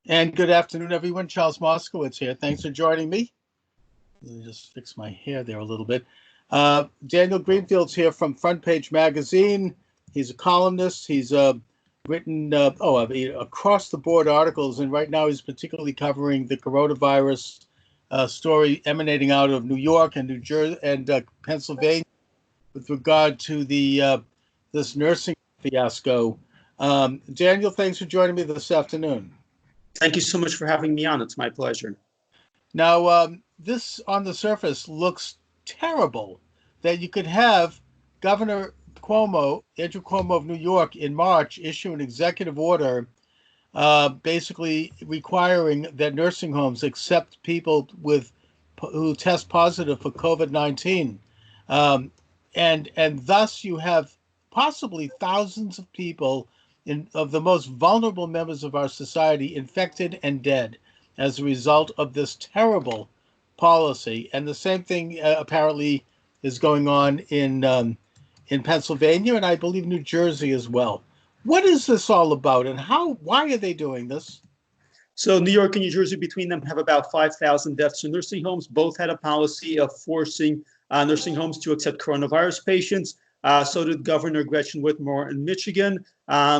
And good afternoon, everyone. Charles Moscowitz here. Thanks for joining me. Let me just fix my hair there a little bit. Daniel Greenfield's here from FrontPage magazine. He's a columnist. He's written across the board articles, and right now he's particularly covering the coronavirus story emanating out of New York and New Jersey and Pennsylvania with regard to the this nursing fiasco. Daniel, thanks for joining me this afternoon. Thank you so much for having me on. It's my pleasure. Now, this on the surface looks terrible that you could have Governor Cuomo, Andrew Cuomo of New York, in March issue an executive order basically requiring that nursing homes accept people who test positive for COVID-19. And thus you have possibly thousands of people of the most vulnerable members of our society infected and dead as a result of this terrible policy. And the same thing apparently is going on in Pennsylvania, and I believe New Jersey as well. What is this all about, and why are they doing this? So New York and New Jersey, between them, have about 5,000 deaths in nursing homes. Both had a policy of forcing nursing homes to accept coronavirus patients. So did Governor Gretchen Whitmer in Michigan.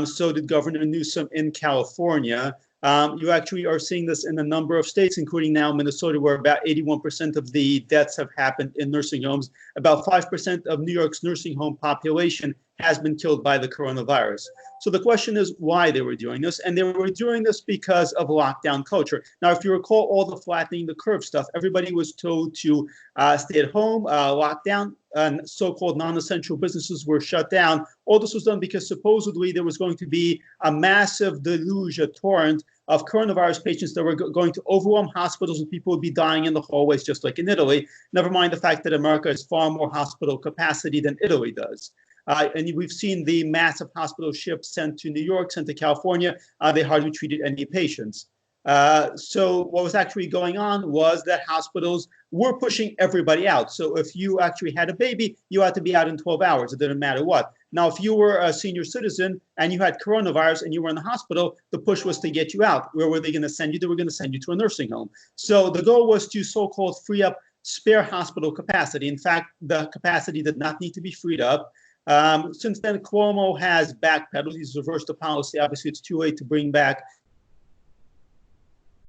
So did Governor Newsom in California. You actually are seeing this in a number of states, including now Minnesota, where about 81% of the deaths have happened in nursing homes. About 5% of New York's nursing home population has been killed by the coronavirus. So the question is why they were doing this. And they were doing this because of lockdown culture. Now, if you recall all the flattening the curve stuff, everybody was told to stay at home, lock down, and so-called non-essential businesses were shut down. All this was done because supposedly there was going to be a massive deluge, a torrent of coronavirus patients that were going to overwhelm hospitals, and people would be dying in the hallways just like in Italy. Never mind the fact that America has far more hospital capacity than Italy does. And we've seen the massive hospital ships sent to New York, sent to California. They hardly treated any patients. So what was actually going on was that hospitals were pushing everybody out. So if you actually had a baby, you had to be out in 12 hours. It didn't matter what. Now, if you were a senior citizen and you had coronavirus and you were in the hospital, the push was to get you out. Where were they going to send you? They were going to send you to a nursing home. So the goal was to so-called free up spare hospital capacity. In fact, the capacity did not need to be freed up. Since then, Cuomo has backpedaled. He's reversed the policy. Obviously, it's too late to bring back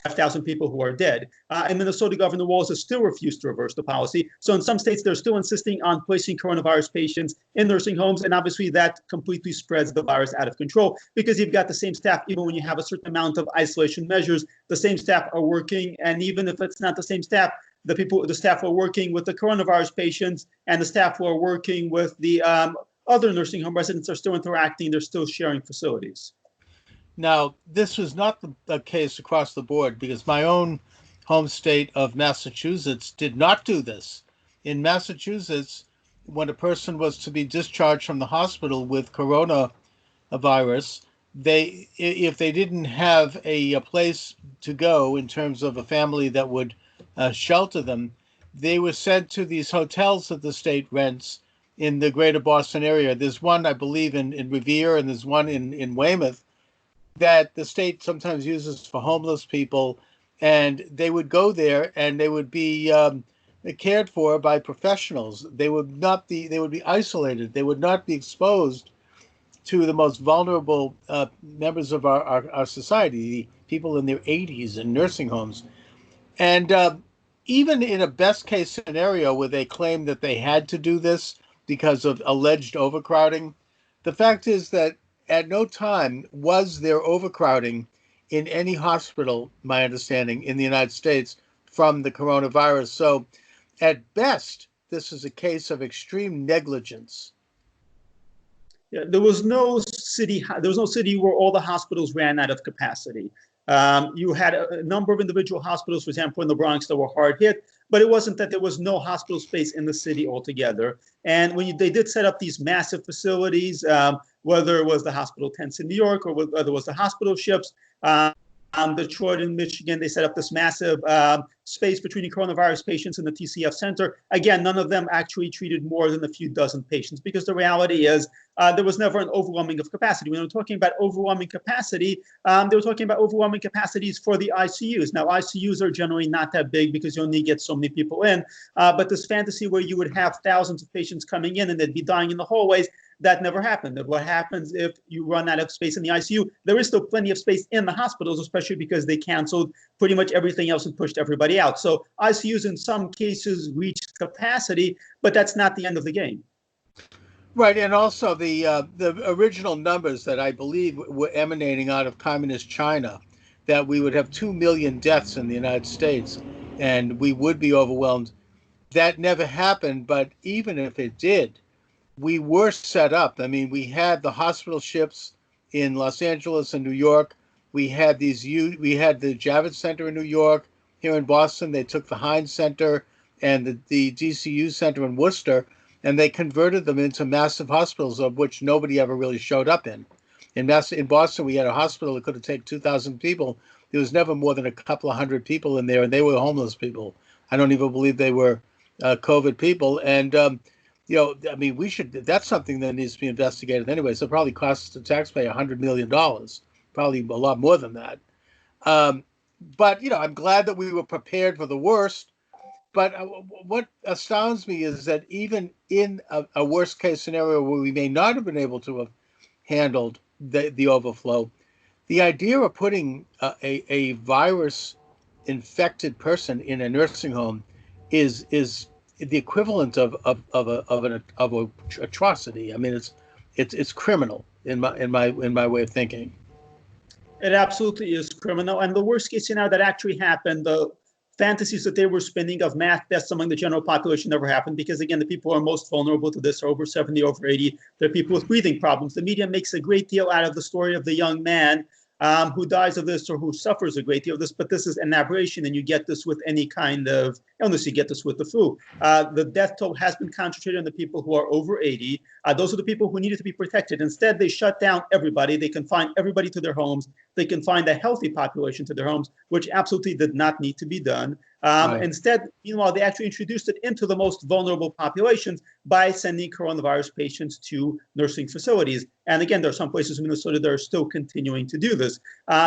5,000 people who are dead. And Minnesota Governor Walz has still refused to reverse the policy. So in some states, they're still insisting on placing coronavirus patients in nursing homes. And obviously that completely spreads the virus out of control because you've got the same staff, even when you have a certain amount of isolation measures, the same staff are working. And even if it's not the same staff, the staff are working with the coronavirus patients, and the staff who are working with the other nursing home residents are still interacting. They're still sharing facilities. Now, this was not the case across the board because my own home state of Massachusetts did not do this. In Massachusetts, when a person was to be discharged from the hospital with coronavirus, if they didn't have a place to go in terms of a family that would shelter them, they were sent to these hotels that the state rents in the greater Boston area. There's one, I believe, in Revere, and there's one in Weymouth that the state sometimes uses for homeless people, and they would go there and they would be cared for by professionals. They would be isolated. They would not be exposed to the most vulnerable members of our society, the people in their 80s in nursing homes. And even in a best case scenario where they claim that they had to do this because of alleged overcrowding, the fact is that at no time was there overcrowding in any hospital, my understanding, in the United States from the coronavirus. So at best, this is a case of extreme negligence. Yeah, there was no city where all the hospitals ran out of capacity. You had a number of individual hospitals, for example, in the Bronx that were hard hit, but it wasn't that there was no hospital space in the city altogether. And they did set up these massive facilities, whether it was the hospital tents in New York or whether it was the hospital ships, Detroit and Michigan, they set up this massive space between the coronavirus patients in the TCF center. Again, none of them actually treated more than a few dozen patients because the reality is there was never an overwhelming of capacity. When we're talking about overwhelming capacity, they were talking about overwhelming capacities for the ICUs. Now, ICUs are generally not that big because you only get so many people in, but this fantasy where you would have thousands of patients coming in and they'd be dying in the hallways, that never happened. And what happens if you run out of space in the ICU? There is still plenty of space in the hospitals, especially because they canceled pretty much everything else and pushed everybody out. So ICUs in some cases reached capacity, but that's not the end of the game. Right, and also the original numbers that I believe were emanating out of communist China, that we would have 2 million deaths in the United States, and we would be overwhelmed. That never happened, but even if it did, we were set up. I mean, we had the hospital ships in Los Angeles and New York. We had the Javits Center in New York. Here in Boston, they took the Heinz Center and the DCU Center in Worcester, and they converted them into massive hospitals, of which nobody ever really showed up in. In Boston, we had a hospital that could have taken 2,000 people. There was never more than a couple of hundred people in there, and they were homeless people. I don't even believe they were COVID people. And you know, I mean, that's something that needs to be investigated anyway. So it probably costs the taxpayer $100 million, probably a lot more than that. But, you know, I'm glad that we were prepared for the worst. But what astounds me is that even in a worst case scenario where we may not have been able to have handled the overflow, the idea of putting a virus infected person in a nursing home is the equivalent of an atrocity. I mean, it's criminal in my way of thinking. It absolutely is criminal. And the worst case scenario that actually happened, the fantasies that they were spinning of mass deaths among the general population never happened because, again, the people who are most vulnerable to this are over 70, over 80. They're people with breathing problems. The media makes a great deal out of the story of the young man who dies of this or who suffers a great deal of this, but this is an aberration, and you get this with any kind of illness. You get this with the flu. The death toll has been concentrated on the people who are over 80. Those are the people who needed to be protected. Instead, they shut down everybody. They confine everybody to their homes. They confined a healthy population to their homes, which absolutely did not need to be done. Right. Instead, meanwhile, they actually introduced it into the most vulnerable populations by sending coronavirus patients to nursing facilities. And again, there are some places in Minnesota that are still continuing to do this.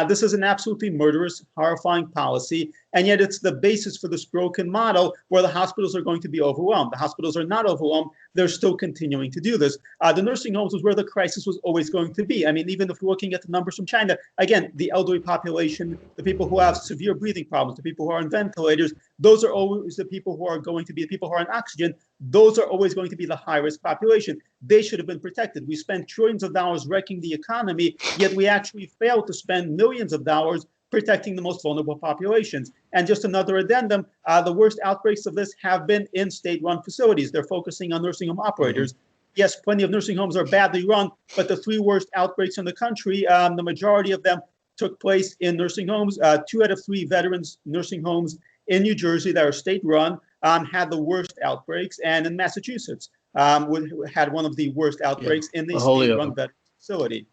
This is an absolutely murderous, horrifying policy. And yet it's the basis for this broken model where the hospitals are going to be overwhelmed. The hospitals are not overwhelmed. They're still continuing to do this. The nursing homes was where the crisis was always going to be. I mean, even if we're looking at the numbers from China, again, the elderly population, the people who have severe breathing problems, the people who are on ventilators, those are always the people who are going to be the people who are on oxygen. Those are always going to be the high-risk population. They should have been protected. We spent trillions of dollars wrecking the economy, yet we actually failed to spend millions of dollars protecting the most vulnerable populations. And just another addendum, the worst outbreaks of this have been in state-run facilities. They're focusing on nursing home operators. Mm-hmm. Yes, plenty of nursing homes are badly run, but the 3 worst outbreaks in the country, the majority of them took place in nursing homes. 2 out of 3 veterans nursing homes in New Jersey that are state-run had the worst outbreaks, and in Massachusetts had one of the worst outbreaks in the state-run veteran facility.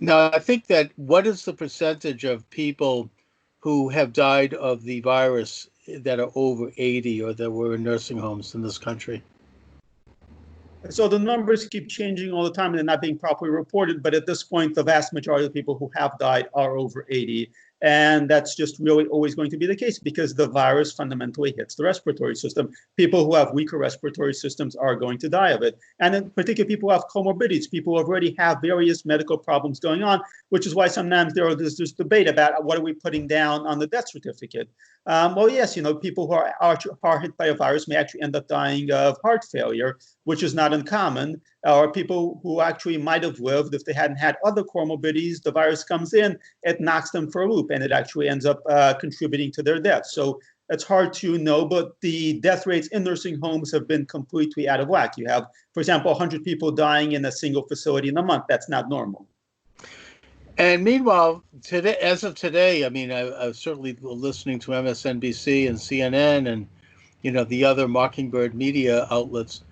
Now, I think that what is the percentage of people who have died of the virus that are over 80 or that were in nursing homes in this country? So the numbers keep changing all the time and they're not being properly reported. But at this point, the vast majority of people who have died are over 80. And that's just really always going to be the case because the virus fundamentally hits the respiratory system. People who have weaker respiratory systems are going to die of it. And in particular, people who have comorbidities, people who already have various medical problems going on, which is why sometimes there's this debate about what are we putting down on the death certificate. Well, yes, you know, people who are hit by a virus may actually end up dying of heart failure, which is not uncommon, or people who actually might have lived if they hadn't had other comorbidities. The virus comes in, it knocks them for a loop, and it actually ends up contributing to their death. So it's hard to know, but the death rates in nursing homes have been completely out of whack. You have, for example, 100 people dying in a single facility in a month. That's not normal. And meanwhile, today, as of today, I mean, I was certainly listening to MSNBC and CNN and, you know, the other Mockingbird media outlets.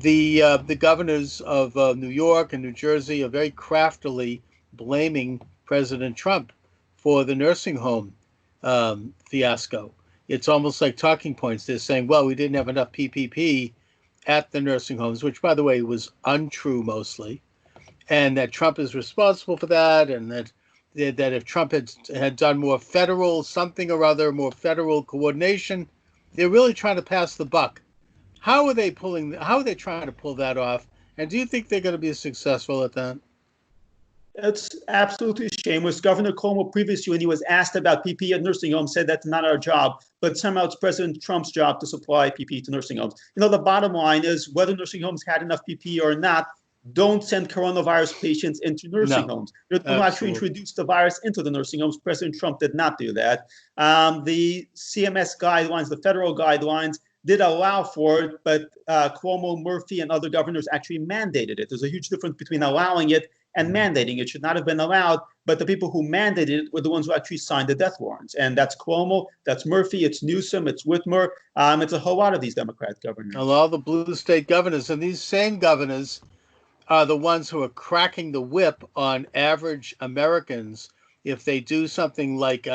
The governors of New York and New Jersey are very craftily blaming President Trump for the nursing home fiasco. It's almost like talking points. They're saying, well, we didn't have enough PPP at the nursing homes, which, by the way, was untrue mostly, and that Trump is responsible for that, and that if Trump had done more federal something or other, more federal coordination, they're really trying to pass the buck. How are they trying to pull that off? And do you think they're going to be successful at that? It's absolutely shameless. Governor Cuomo previously, when he was asked about PPE at nursing homes, said that's not our job, but somehow it's President Trump's job to supply PPE to nursing homes. The bottom line is whether nursing homes had enough PPE or not, don't send coronavirus patients into nursing homes. You're the one who actually introduced the virus into the nursing homes. President Trump did not do that. The CMS guidelines, the federal guidelines, did allow for it, but Cuomo, Murphy, and other governors actually mandated it. There's a huge difference between allowing it and mandating. It should not have been allowed, but the people who mandated it were the ones who actually signed the death warrants. And that's Cuomo, that's Murphy, it's Newsom, it's Whitmer, it's a whole lot of these Democrat governors. All the blue state governors, and these same governors are the ones who are cracking the whip on average Americans if they do something like,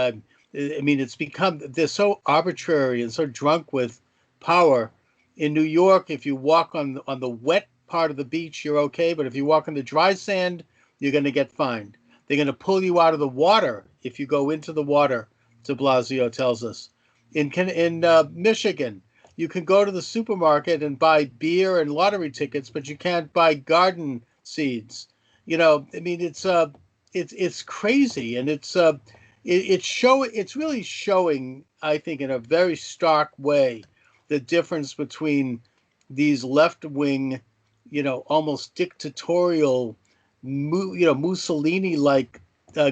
they're so arbitrary and so drunk with power. In New York, if you walk on the wet part of the beach, you're okay, but if you walk on the dry sand, you're going to get fined. They're going to pull you out of the water if you go into the water, de Blasio tells us. In Michigan, you can go to the supermarket and buy beer and lottery tickets, but you can't buy garden seeds. It's crazy, and it's really showing, I think, in a very stark way, the difference between these left-wing, almost dictatorial, Mussolini-like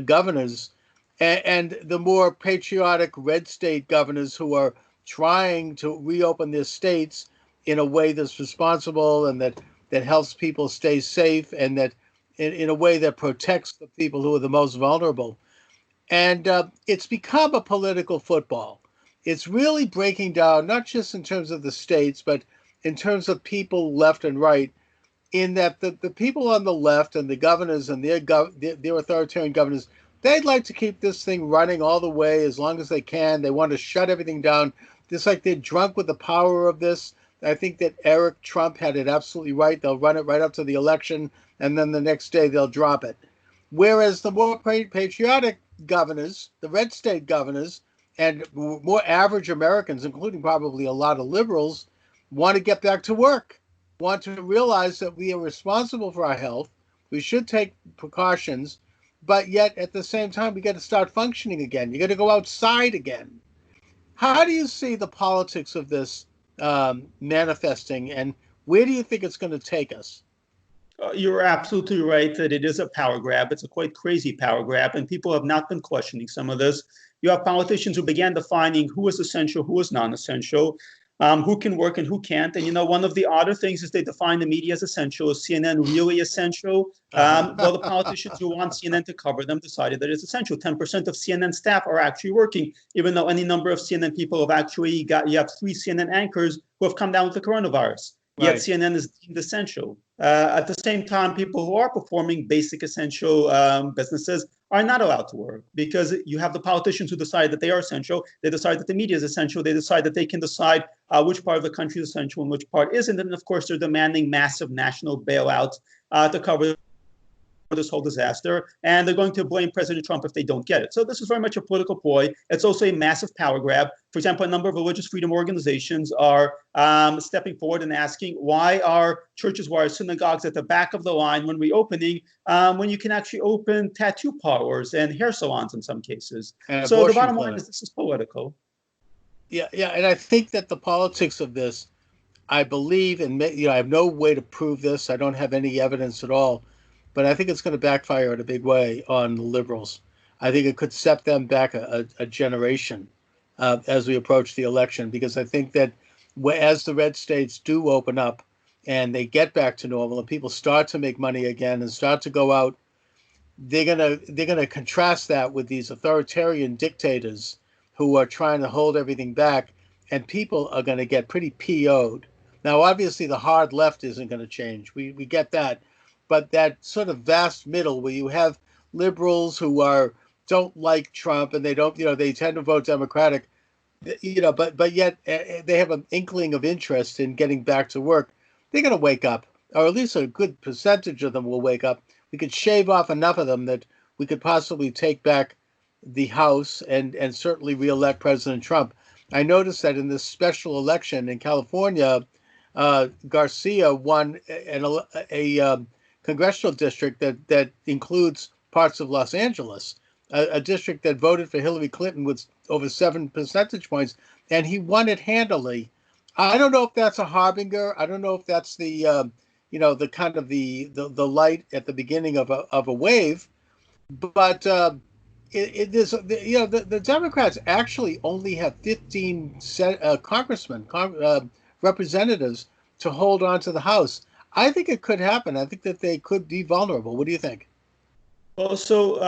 governors, and the more patriotic red state governors who are trying to reopen their states in a way that's responsible and that helps people stay safe, and that in a way that protects the people who are the most vulnerable. And it's become a political football. It's really breaking down, not just in terms of the states, but in terms of people left and right, in that the people on the left and the governors and their authoritarian governors, they'd like to keep this thing running all the way as long as they can. They want to shut everything down. It's like they're drunk with the power of this. I think that Eric Trump had it absolutely right. They'll run it right up to the election, and then the next day they'll drop it. Whereas the more patriotic governors, the red state governors, and more average Americans, including probably a lot of liberals, want to get back to work, want to realize that we are responsible for our health. We should take precautions, but yet at the same time, we got to start functioning again. You got to go outside again. How do you see the politics of this manifesting, and where do you think it's going to take us? You're absolutely right that it is a power grab. It's a quite crazy power grab, and people have not been questioning some of this. You have politicians who began defining who is essential, who is non-essential, who can work and who can't. And, one of the odder things is they define the media as essential. Is CNN really essential? Well, the politicians who want CNN to cover them decided that it's essential. 10% of CNN staff are actually working, even though any number of CNN people have actually you have 3 CNN anchors who have come down with the coronavirus. Yet CNN is deemed essential. At the same time, people who are performing basic essential businesses are not allowed to work, because you have the politicians who decide that they are essential. They decide that the media is essential. They decide that they can decide which part of the country is essential and which part isn't. And of course, they're demanding massive national bailouts to cover this whole disaster, and they're going to blame President Trump if they don't get it. So this is very much a political ploy. It's also a massive power grab. For example, a number of religious freedom organizations are stepping forward and asking, why are churches, why are synagogues at the back of the line when reopening, when you can actually open tattoo parlors and hair salons in some cases? So the bottom line is this is political. Yeah, and I think that the politics of this, I believe, and I have no way to prove this. I don't have any evidence at all. But I think it's going to backfire in a big way on the liberals. I think it could set them back a generation as we approach the election, because I think that as the red states do open up and they get back to normal and people start to make money again and start to go out, they're gonna contrast that with these authoritarian dictators who are trying to hold everything back, and people are going to get pretty PO'd. Now, obviously, the hard left isn't going to change. We get that. But that sort of vast middle where you have liberals who are don't like Trump and they don't, they tend to vote Democratic, but yet they have an inkling of interest in getting back to work, they're going to wake up, or at least a good percentage of them will wake up. We could shave off enough of them that we could possibly take back the House and certainly reelect President Trump. I noticed that in this special election in California, Garcia won a congressional district that includes parts of Los Angeles, a district that voted for Hillary Clinton with over 7 percentage points, and he won it handily. I don't know if that's a harbinger. I don't know if that's the kind of the light at the beginning of a wave, but it is, the Democrats actually only have 15 congressmen, representatives to hold on to the House. I think it could happen. I think that they could be vulnerable. What do you think? Also,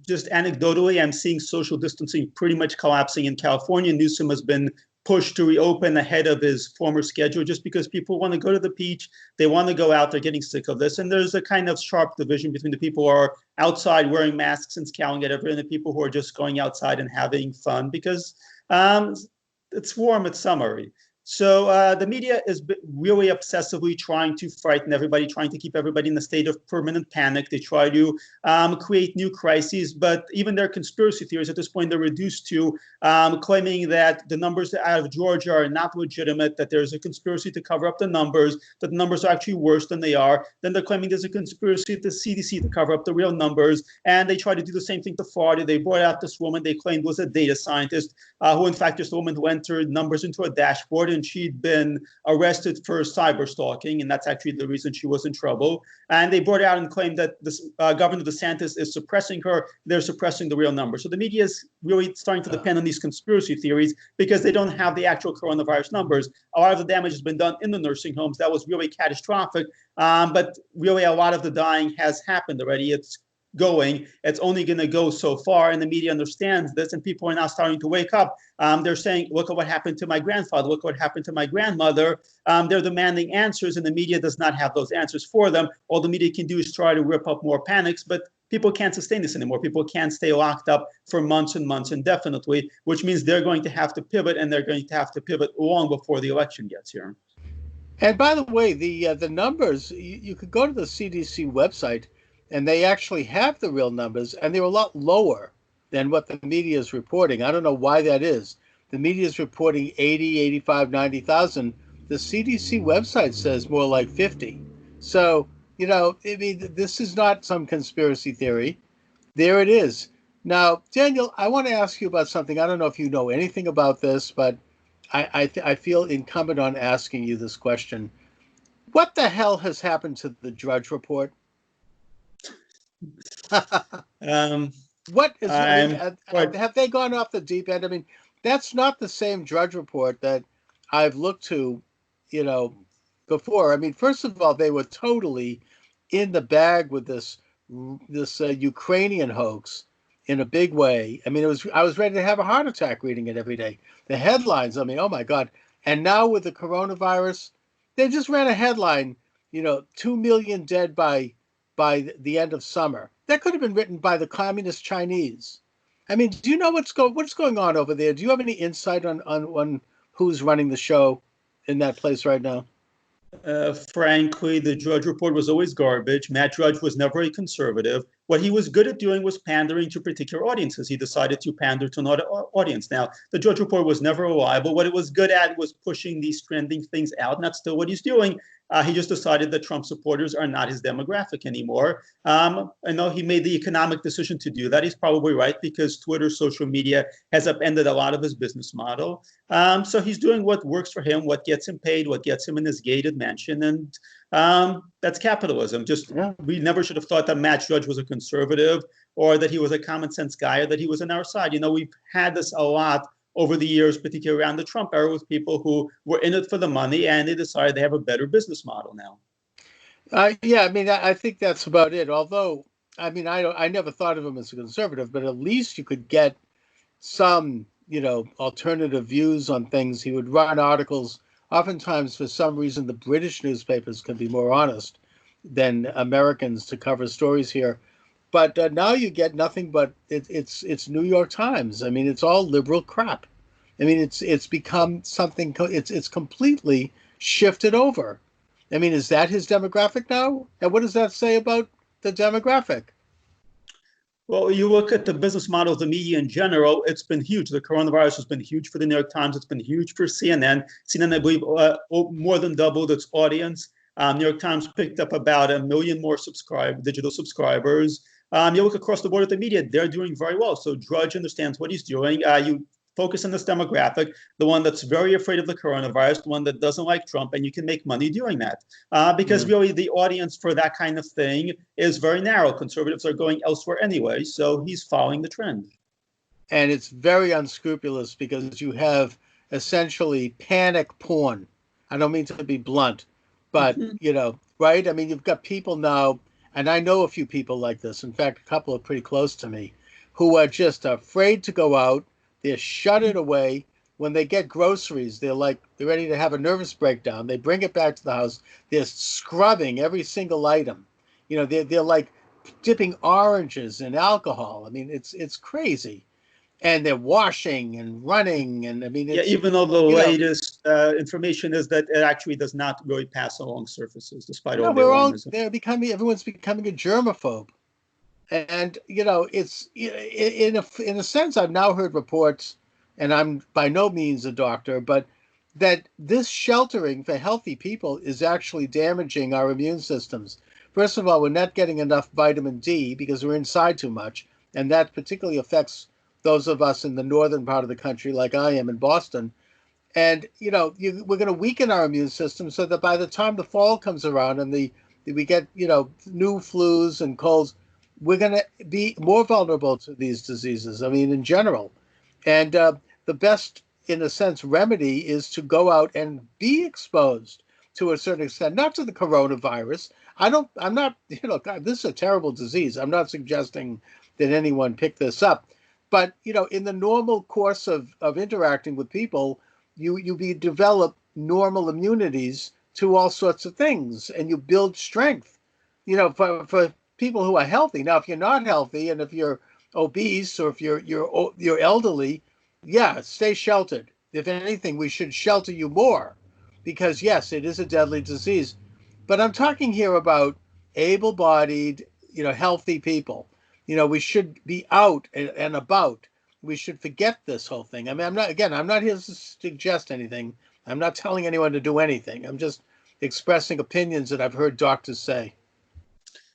just anecdotally, I'm seeing social distancing pretty much collapsing in California. Newsom has been pushed to reopen ahead of his former schedule just because people want to go to the beach. They want to go out. They're getting sick of this. And there's a kind of sharp division between the people who are outside wearing masks and scowling at everyone and the people who are just going outside and having fun because it's warm, it's summery. So the media is really obsessively trying to frighten everybody, trying to keep everybody in a state of permanent panic. They try to create new crises, but even their conspiracy theories at this point, they're reduced to claiming that the numbers out of Georgia are not legitimate, that there's a conspiracy to cover up the numbers, that the numbers are actually worse than they are. Then they're claiming there's a conspiracy at the CDC to cover up the real numbers, and they try to do the same thing to Florida. They brought out this woman they claimed was a data scientist, who in fact is the woman who entered numbers into a dashboard, and she'd been arrested for cyber stalking, and that's actually the reason she was in trouble. And they brought it out and claimed that this Governor DeSantis is suppressing her. They're suppressing the real numbers. So the media is really starting to depend on these conspiracy theories because they don't have the actual coronavirus numbers. A lot of the damage has been done in the nursing homes. That was really catastrophic. But really, a lot of the dying has happened already. It's only going to go so far, and the media understands this, and people are now starting to wake up. They're saying, look at what happened to my grandfather, look what happened to my grandmother. They're demanding answers, and the media does not have those answers for them. All the media can do is try to rip up more panics, but people can't sustain this anymore. People can't stay locked up for months and months indefinitely, which means they're going to have to pivot, and they're going to have to pivot long before the election gets here. And by the way, the numbers, you could go to the CDC website, and they actually have the real numbers, and they're a lot lower than what the media is reporting. I don't know why that is. The media is reporting 80, 85, 90,000. The CDC website says more like 50. So, I mean, this is not some conspiracy theory. There it is. Now, Daniel, I want to ask you about something. I don't know if you know anything about this, but I feel incumbent on asking you this question. What the hell has happened to the Drudge Report? What is? Have they gone off the deep end? I mean, that's not the same Drudge Report that I've looked to, before. I mean, first of all, they were totally in the bag with this Ukrainian hoax in a big way. I mean, I was ready to have a heart attack reading it every day. The headlines, I mean, oh my God. And now with the coronavirus, they just ran a headline, 2 million dead by the end of summer. That could have been written by the communist Chinese. I mean, do you know what's going on over there? Do you have any insight on who's running the show in that place right now? Frankly, the Drudge Report was always garbage. Matt Drudge was never a conservative. What he was good at doing was pandering to particular audiences. He decided to pander to another audience. Now, the Drudge Report was never reliable. What it was good at was pushing these trending things out, and that's still what he's doing. He just decided that Trump supporters are not his demographic anymore. I know he made the economic decision to do that. He's probably right because Twitter, social media has upended a lot of his business model. So he's doing what works for him, what gets him paid, what gets him in his gated mansion. And that's capitalism. We never should have thought that Matt Drudge was a conservative or that he was a common sense guy or that he was on our side. We've had this a lot over the years, particularly around the Trump era, with people who were in it for the money and they decided they have a better business model now. Yeah, I mean, I think that's about it. Although, I mean, I never thought of him as a conservative, but at least you could get some, alternative views on things. He would run articles. Oftentimes, for some reason, the British newspapers can be more honest than Americans to cover stories here. But now you get nothing but it's New York Times. I mean, it's all liberal crap. I mean, it's become something. It's completely shifted over. I mean, is that his demographic now? And what does that say about the demographic? Well, you look at the business model of the media in general, it's been huge. The coronavirus has been huge for the New York Times. It's been huge for CNN. CNN, I believe, more than doubled its audience. New York Times picked up about 1 million more digital subscribers. You look across the board at the media, they're doing very well. So Drudge understands what he's doing. You focus on this demographic, the one that's very afraid of the coronavirus, the one that doesn't like Trump, and you can make money doing that. Because really the audience for that kind of thing is very narrow. Conservatives are going elsewhere anyway, so he's following the trend. And it's very unscrupulous because you have essentially panic porn. I don't mean to be blunt, but right? I mean, you've got people now, and I know a few people like this. In fact, a couple are pretty close to me, who are just afraid to go out. They're shuttered away. When they get groceries, they're ready to have a nervous breakdown. They bring it back to the house. They're scrubbing every single item. They're like dipping oranges in alcohol. I mean, it's crazy. And they're washing and running, and I mean, even though the latest information is that it actually does not really pass along surfaces, despite all the alarmism. Everyone's becoming a germaphobe. And it's in a sense, I've now heard reports, and I'm by no means a doctor, but that this sheltering for healthy people is actually damaging our immune systems. First of all, we're not getting enough vitamin D because we're inside too much, and that particularly affects those of us in the northern part of the country, like I am in Boston. And we're going to weaken our immune system so that by the time the fall comes around and we get new flus and colds, we're going to be more vulnerable to these diseases, I mean, in general. And the best, in a sense, remedy is to go out and be exposed to a certain extent, not to the coronavirus. I'm not, God, this is a terrible disease. I'm not suggesting that anyone pick this up. But, in the normal course of interacting with people, you develop normal immunities to all sorts of things, and you build strength, for people who are healthy. Now, if you're not healthy and if you're obese or if you're elderly, stay sheltered. If anything, we should shelter you more because, yes, it is a deadly disease. But I'm talking here about able-bodied, healthy people. We should be out and about. We should forget this whole thing. I mean, I'm not here to suggest anything. I'm not telling anyone to do anything. I'm just expressing opinions that I've heard doctors say.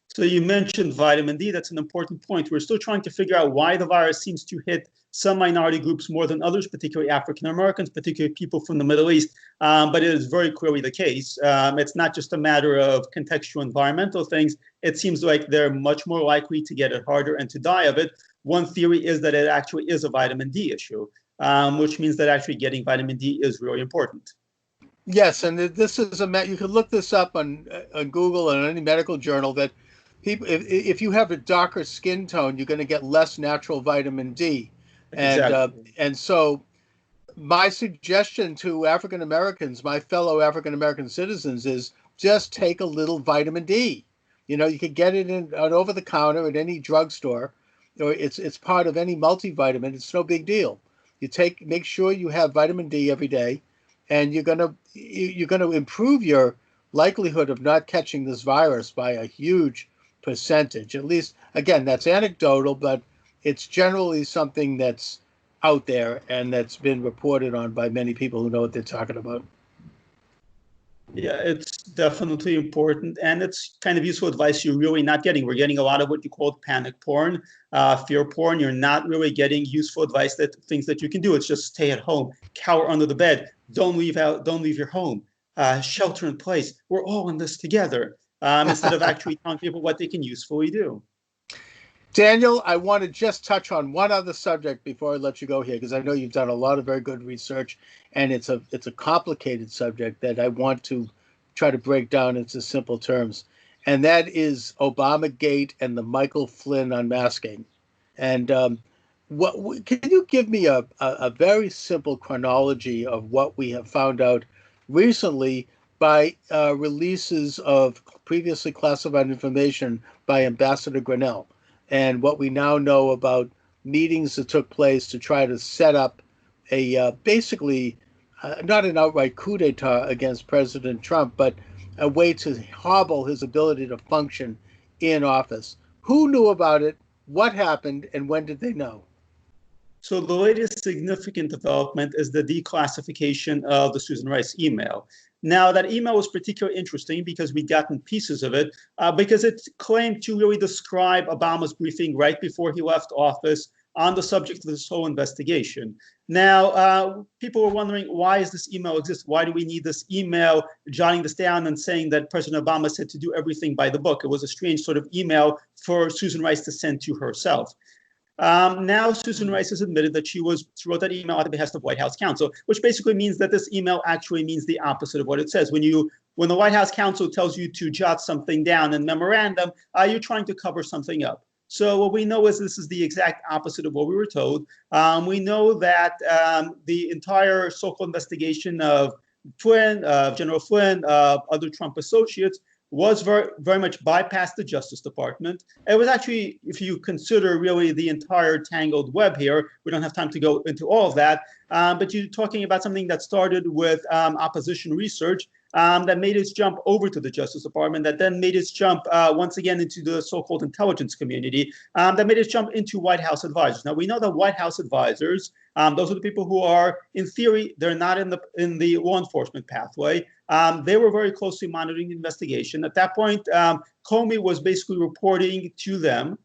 So you mentioned vitamin D. That's an important point. We're still trying to figure out why the virus seems to hit some minority groups more than others, particularly African Americans, particularly people from the Middle East. But it is very clearly the case. It's not just a matter of contextual environmental things. It seems like they're much more likely to get it harder and to die of it. One theory is that it actually is a vitamin D issue, which means that actually getting vitamin D is really important. Yes, and this is you can look this up on Google and any medical journal that people, if you have a darker skin tone, you're going to get less natural vitamin D. Exactly. And so my suggestion to African Americans, my fellow African American citizens, is just take a little vitamin D. You can get it over the counter at any drugstore, or it's part of any multivitamin. It's no big deal. Make sure you have vitamin D every day, and you're gonna improve your likelihood of not catching this virus by a huge percentage. At least, again, that's anecdotal, but it's generally something that's out there and that's been reported on by many people who know what they're talking about. Yeah, it's definitely important, and it's kind of useful advice you're really not getting. We're getting a lot of what you call panic porn, fear porn. You're not really getting useful advice, things that you can do. It's just stay at home, cower under the bed, don't leave your home, shelter in place. We're all in this together, instead of actually telling people what they can usefully do. Daniel, I want to just touch on one other subject before I let you go here, because I know you've done a lot of very good research, and it's a complicated subject that I want to try to break down into simple terms, and that is Obamagate and the Michael Flynn unmasking. And can you give me a very simple chronology of what we have found out recently by releases of previously classified information by Ambassador Grinnell? and what we now know about meetings that took place to try to set up a basically not an outright coup d'etat against President Trump, but a way to hobble his ability to function in office. Who knew about it? What happened? And when did they know? So the latest significant development is the declassification of the Susan Rice email. Now, that email was particularly interesting because we'd gotten pieces of it, because it claimed to really describe Obama's briefing right before he left office on the subject of this whole investigation. Now, people were wondering, why does this email exist? Why do we need this email jotting this down and saying that President Obama said to do everything by the book? It was a strange sort of email for Susan Rice to send to herself. Now, Susan Rice has admitted that she wrote that email at the behest of White House counsel, which basically means that this email actually means the opposite of what it says. When the White House counsel tells you to jot something down in memorandum, you're trying to cover something up. So what we know is this is the exact opposite of what we were told. We know that the entire so-called investigation of Flynn, General Flynn, other Trump associates, was very much bypassed the Justice Department. It was actually, if you consider really the entire tangled web here, we don't have time to go into all of that, but you're talking about something that started with opposition research that made its jump over to the Justice Department, that then made its jump once again into the so-called intelligence community, that made its jump into White House advisors. Now, we know that White House advisors, those are the people who are, in theory, they're not in the law enforcement pathway. They were very closely monitoring the investigation. At that point, Comey was basically reporting to them.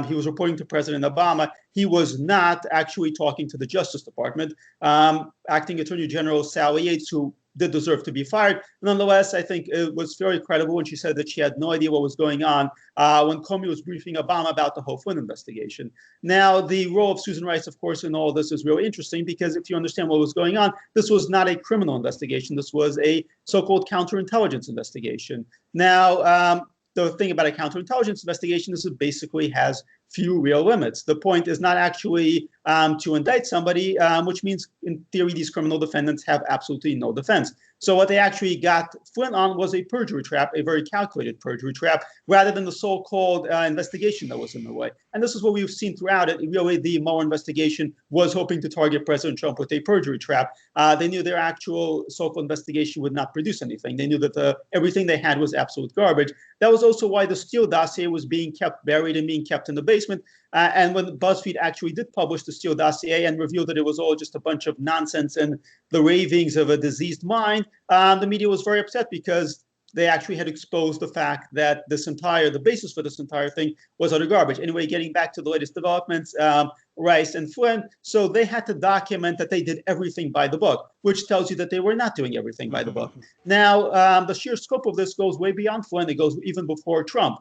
He was reporting to President Obama. He was not actually talking to the Justice Department. Acting Attorney General Sally Yates, who did deserve to be fired. Nonetheless, I think it was very credible when she said that she had no idea what was going on when Comey was briefing Obama about the whole Flynn investigation. Now, the role of Susan Rice, of course, in all of this is really interesting because if you understand what was going on, this was not a criminal investigation. This was a so-called counterintelligence investigation. Now, the thing about a counterintelligence investigation is it basically has few real limits. The point is not actually to indict somebody, which means in theory these criminal defendants have absolutely no defense. So what they actually got Flynn on was a perjury trap, a very calculated perjury trap, rather than the so-called investigation that was in the way. And this is what we've seen throughout it. Really, the Mueller investigation was hoping to target President Trump with a perjury trap. They knew their actual so-called investigation would not produce anything. They knew that everything they had was absolute garbage. That was also why the Steele dossier was being kept buried and being kept in the basement. And when BuzzFeed actually did publish the Steele dossier and revealed that it was all just a bunch of nonsense and the ravings of a diseased mind, the media was very upset because they actually had exposed the fact that the basis for this entire thing was utter garbage. Anyway, getting back to the latest developments, Rice and Flynn, so they had to document that they did everything by the book, which tells you that they were not doing everything by the book. Now, the sheer scope of this goes way beyond Flynn. It goes even before Trump.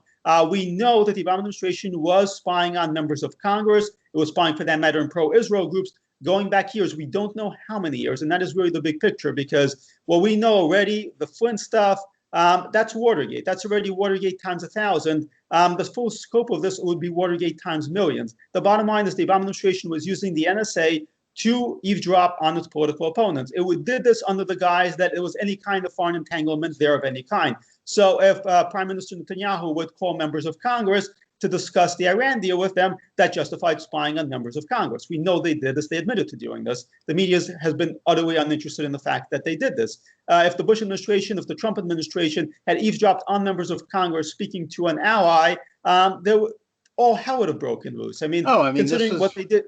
We know that the Obama administration was spying on members of Congress. It was spying, for that matter, in pro-Israel groups going back years. We don't know how many years, and that is really the big picture because what we know already, the Flynn stuff, that's Watergate. That's already Watergate times 1,000. The full scope of this would be Watergate times millions. The bottom line is the Obama administration was using the NSA to eavesdrop on its political opponents. It did this under the guise that it was any kind of foreign entanglement there of any kind. So if Prime Minister Netanyahu would call members of Congress to discuss the Iran deal with them, that justified spying on members of Congress. We know they did this. They admitted to doing this. The media has been utterly uninterested in the fact that they did this. If the Bush administration, if the Trump administration had eavesdropped on members of Congress speaking to an ally, all hell would have broken loose. Considering what they did.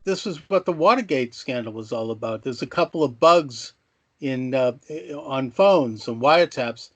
This is what the Watergate scandal was all about. There's a couple of bugs on phones and wiretaps.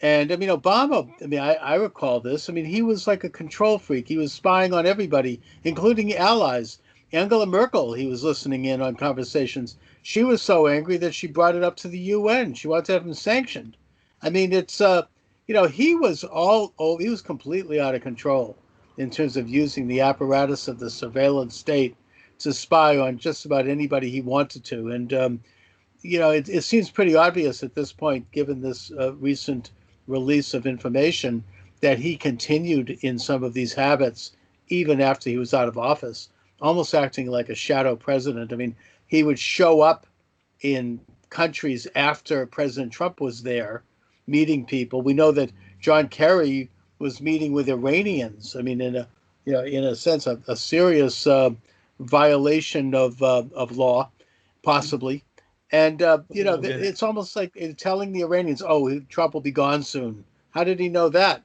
And Obama, I recall this. He was like a control freak. He was spying on everybody, including allies. Angela Merkel, he was listening in on conversations. She was so angry that she brought it up to the UN. She wanted to have him sanctioned. It's, he was completely out of control in terms of using the apparatus of the surveillance state to spy on just about anybody he wanted to. And, it seems pretty obvious at this point, given this recent release of information, that he continued in some of these habits even after he was out of office, almost acting like a shadow president. He would show up in countries after President Trump was there, meeting people. We know that John Kerry was meeting with Iranians. I mean, in a sense, a serious violation of law, possibly. And Okay. it's almost like telling the Iranians, "Oh, Trump will be gone soon." How did he know that?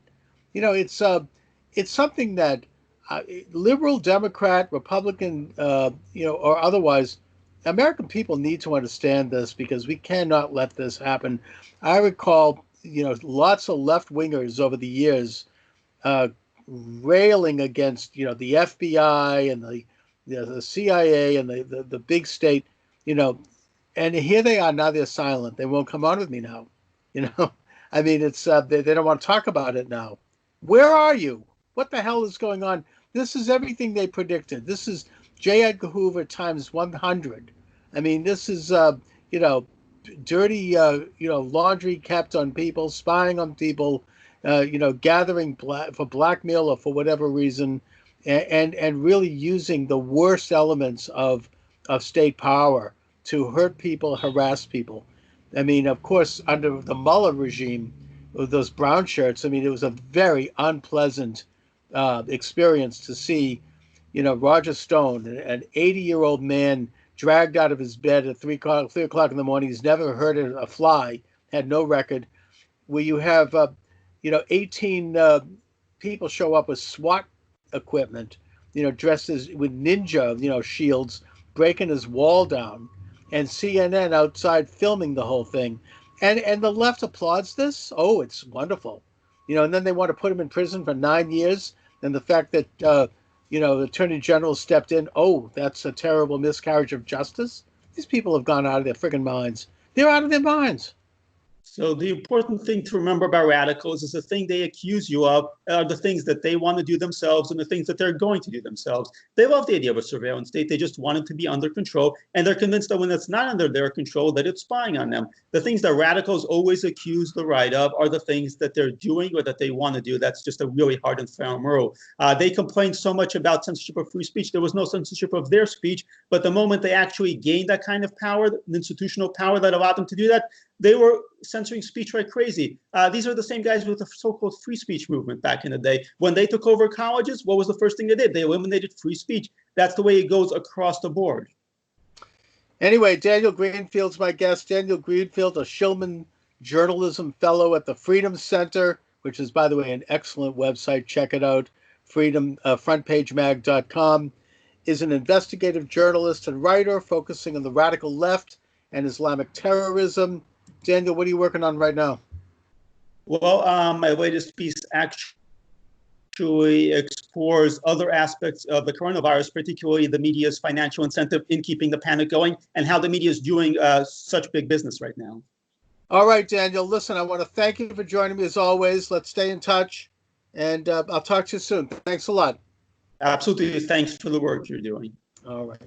It's something that uh, liberal, Democrat, Republican, or otherwise, American people need to understand this because we cannot let this happen. I recall, lots of left wingers over the years uh, railing against, the FBI and the CIA and the big state, you know, and here they are now. They're silent. They won't come on with me now. You know, I mean, it's they don't want to talk about it now. Where are you? What the hell is going on? This is everything they predicted. This is J. Edgar Hoover times 100. I mean, this is you know, dirty laundry kept on people, spying on people, gathering for blackmail or for whatever reason, and really using the worst elements of state power to hurt people, harass people. I mean, of course, under the Mueller regime, with those brown shirts, I mean, it was a very unpleasant experience to see, Roger Stone, an 80-year-old man dragged out of his bed at 3 o'clock in the morning. He's never heard a fly, had no record. Where you have, 18 people show up with SWAT equipment, dressed as with ninja, shields, breaking his wall down, and CNN outside filming the whole thing. And the left applauds this. Oh, it's wonderful. And then they want to put him in prison for 9 years. And the fact that, the attorney general stepped in, oh, that's a terrible miscarriage of justice. These people have gone out of their friggin' minds. They're out of their minds. So the important thing to remember about radicals is the thing they accuse you of are the things that they want to do themselves and the things that they're going to do themselves. They love the idea of a surveillance state. They just want it to be under control. And they're convinced that when it's not under their control, that it's spying on them. The things that radicals always accuse the right of are the things that they're doing or that they want to do. That's just a really hard and firm rule. They complained so much about censorship of free speech. There was no censorship of their speech. But the moment they actually gained that kind of power, the institutional power that allowed them to do that, they were censoring speech like crazy. These are the same guys with the so-called free speech movement back in the day. When they took over colleges, what was the first thing they did? They eliminated free speech. That's the way it goes across the board. Anyway, Daniel Greenfield's my guest. Daniel Greenfield, a Shillman Journalism Fellow at the Freedom Center, which is, by the way, an excellent website. Check it out, frontpagemag.com, is an investigative journalist and writer focusing on the radical left and Islamic terrorism. Daniel, what are you working on right now? Well, my latest piece actually explores other aspects of the coronavirus, particularly the media's financial incentive in keeping the panic going and how the media is doing such big business right now. All right, Daniel, listen, I want to thank you for joining me as always. Let's stay in touch, and I'll talk to you soon. Thanks a lot. Absolutely. Thanks for the work you're doing. All right.